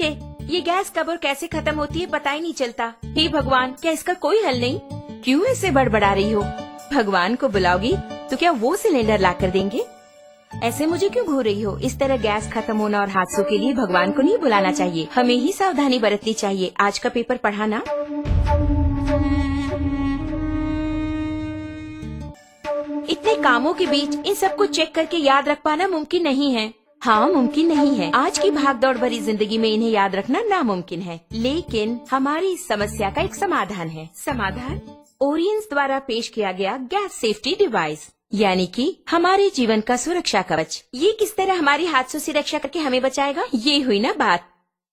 छे, ये गैस कब और कैसे खत्म होती है पता ही नहीं चलता। हे भगवान, क्या इसका कोई हल नहीं? क्यों ऐसे बड़बड़ा रही हो? भगवान को बुलाओगी तो क्या वो सिलेंडर ला कर देंगे? ऐसे मुझे क्यों घूर रही हो? इस तरह गैस खत्म होना और हादसों के लिए भगवान को नहीं बुलाना चाहिए, हमें ही सावधानी बरतनी चाहिए। आज का पेपर पढ़ा ना? इतने कामों के बीच इन सबको चेक करके याद रख पाना मुमकिन नहीं है। हाँ, मुमकिन नहीं है। आज की भागदौड़ भरी जिंदगी में इन्हें याद रखना नामुमकिन है, लेकिन हमारी इस समस्या का एक समाधान है। समाधान ओरियंस द्वारा पेश किया गया गैस सेफ्टी डिवाइस, यानी कि हमारे जीवन का सुरक्षा कवच। ये किस तरह हमारी हादसों से रक्षा करके हमें बचाएगा, ये हुई ना बात।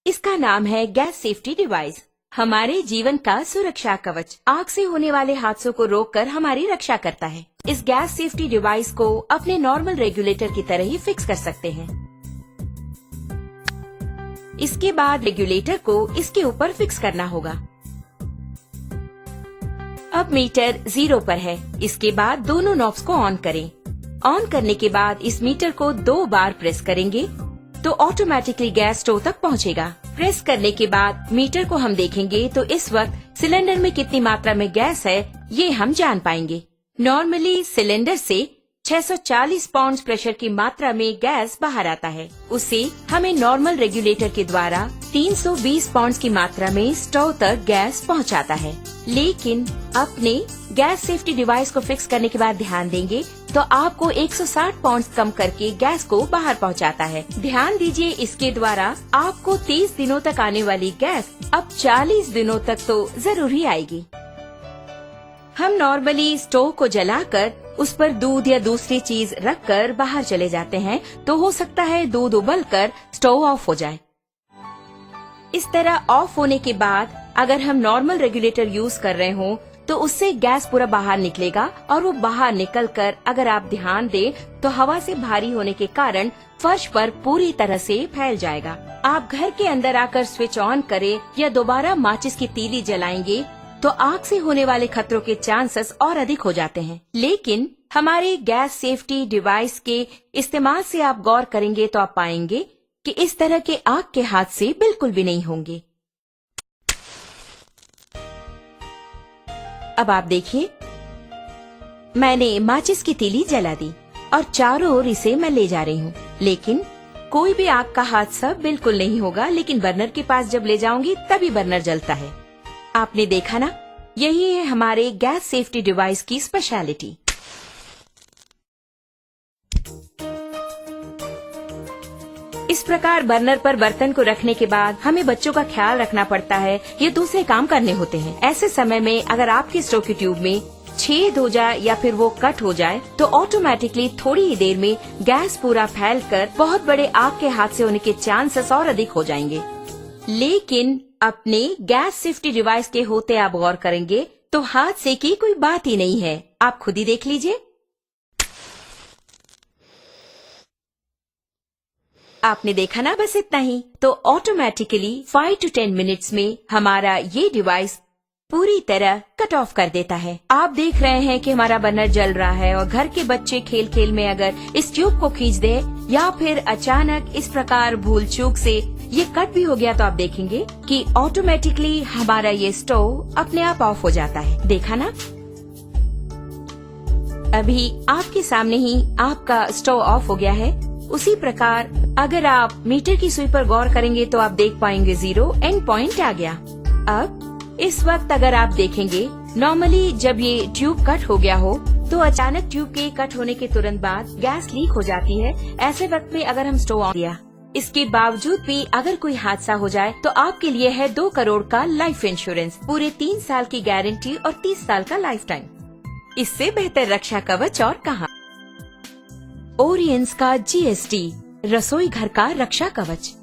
इसका नाम है गैस सेफ्टी डिवाइस, हमारे जीवन का सुरक्षा कवच। आग से होने वाले हादसों को रोककर हमारी रक्षा करता है। इस गैस सेफ्टी डिवाइस को अपने नॉर्मल रेगुलेटर की तरह ही फिक्स कर सकते हैं। इसके बाद रेगुलेटर को इसके ऊपर फिक्स करना होगा। अब मीटर 0 पर है। इसके बाद दोनों नॉब्स को ऑन करें। ऑन करने के बाद इस मीटर को 2 बार प्रेस करेंगे तो ऑटोमेटिकली गैस स्टोव तक पहुंचेगा। प्रेस करने के बाद मीटर को हम देखेंगे तो इस वक्त सिलेंडर में कितनी मात्रा में गैस है ये हम जान पाएंगे। नॉर्मली सिलेंडर से 640 पाउंड प्रेशर की मात्रा में गैस बाहर आता है। उसे हमें नॉर्मल रेगुलेटर के द्वारा 320 पाउंड की मात्रा में स्टोव तक गैस पहुंचाता है। लेकिन अपने गैस सेफ्टी डिवाइस को फिक्स करने के बाद ध्यान देंगे तो आपको 160 पाउंड कम करके गैस को बाहर पहुंचाता है। ध्यान दीजिए, इसके द्वारा आपको 30 दिनों तक आने वाली गैस अब 40 दिनों तक तो जरूर ही आएगी। हम नॉर्मली स्टोव को जलाकर उस पर दूध या दूसरी चीज रखकर बाहर चले जाते हैं तो हो सकता है दूध उबलकर स्टोव ऑफ हो जाए। इस तरह ऑफ होने के बाद अगर हम नॉर्मल रेगुलेटर यूज कर रहे हों तो उससे गैस पूरा बाहर निकलेगा और वो बाहर निकलकर अगर आप ध्यान दें तो हवा से भारी होने के कारण फर्श पर पूरी तरह से फैल जाएगा। आप घर के अंदर आकर स्विच ऑन करें या दोबारा माचिस की तीली जलाएंगे तो आग से होने वाले खतरों के चांसेस और अधिक हो जाते हैं। लेकिन हमारे गैस सेफ्टी डिवाइस के इस्तेमाल से आप गौर करेंगे तो आप पाएंगे कि इस तरह के आग के हादसे बिल्कुल भी नहीं होंगे। अब आप देखिए, मैंने माचिस की तीली जला दी और चारों ओर इसे मैं ले जा रही हूँ, लेकिन कोई भी आग का हादसा बिल्कुल नहीं होगा। लेकिन बर्नर के पास जब ले जाऊंगी तभी बर्नर जलता है। आपने देखा ना, यही है हमारे गैस सेफ्टी डिवाइस की स्पेशलिटी। इस प्रकार बर्नर पर बर्तन को रखने के बाद हमें बच्चों का ख्याल रखना पड़ता है, ये दूसरे काम करने होते हैं। ऐसे समय में अगर आपके स्टोव की ट्यूब में छेद हो जाए या फिर वो कट हो जाए तो ऑटोमेटिकली थोड़ी ही देर में गैस पूरा फैलकर बहुत बड़े आग के हादसे होने के चांसेस और अधिक हो जाएंगे। लेकिन अपने गैस सेफ्टी डिवाइस के होते आप गौर करेंगे तो हादसे की कोई बात ही नहीं है। आप खुद ही देख लीजिए। आपने देखा ना, बस इतना ही। तो ऑटोमेटिकली 5 to 10 मिनट्स में हमारा ये डिवाइस पूरी तरह कट ऑफ कर देता है। आप देख रहे हैं कि हमारा बर्नर जल रहा है और घर के बच्चे खेल खेल में अगर इस ट्यूब को खींच दे या फिर अचानक इस प्रकार भूल चूक से ये कट भी हो गया तो आप देखेंगे कि ऑटोमेटिकली हमारा ये स्टोव अपने आप ऑफ हो जाता है। देखा ना, अभी आपके सामने ही आपका स्टोव ऑफ हो गया है। उसी प्रकार अगर आप मीटर की सुई पर गौर करेंगे तो आप देख पाएंगे 0 एंड पॉइंट आ गया। अब इस वक्त अगर आप देखेंगे, नॉर्मली जब ये ट्यूब कट हो गया हो तो अचानक ट्यूब के कट होने के तुरंत बाद गैस लीक हो जाती है। ऐसे वक्त में अगर हम स्टोव ऑन किया, इसके बावजूद भी अगर कोई हादसा हो जाए तो आपके लिए है 2 करोड़ का लाइफ इंश्योरेंस, पूरे 3 साल की गारंटी और 30 साल का लाइफ टाइम। इससे बेहतर रक्षा कवच और कहाँ। ओरियंस का GST, रसोई घर का रक्षा कवच।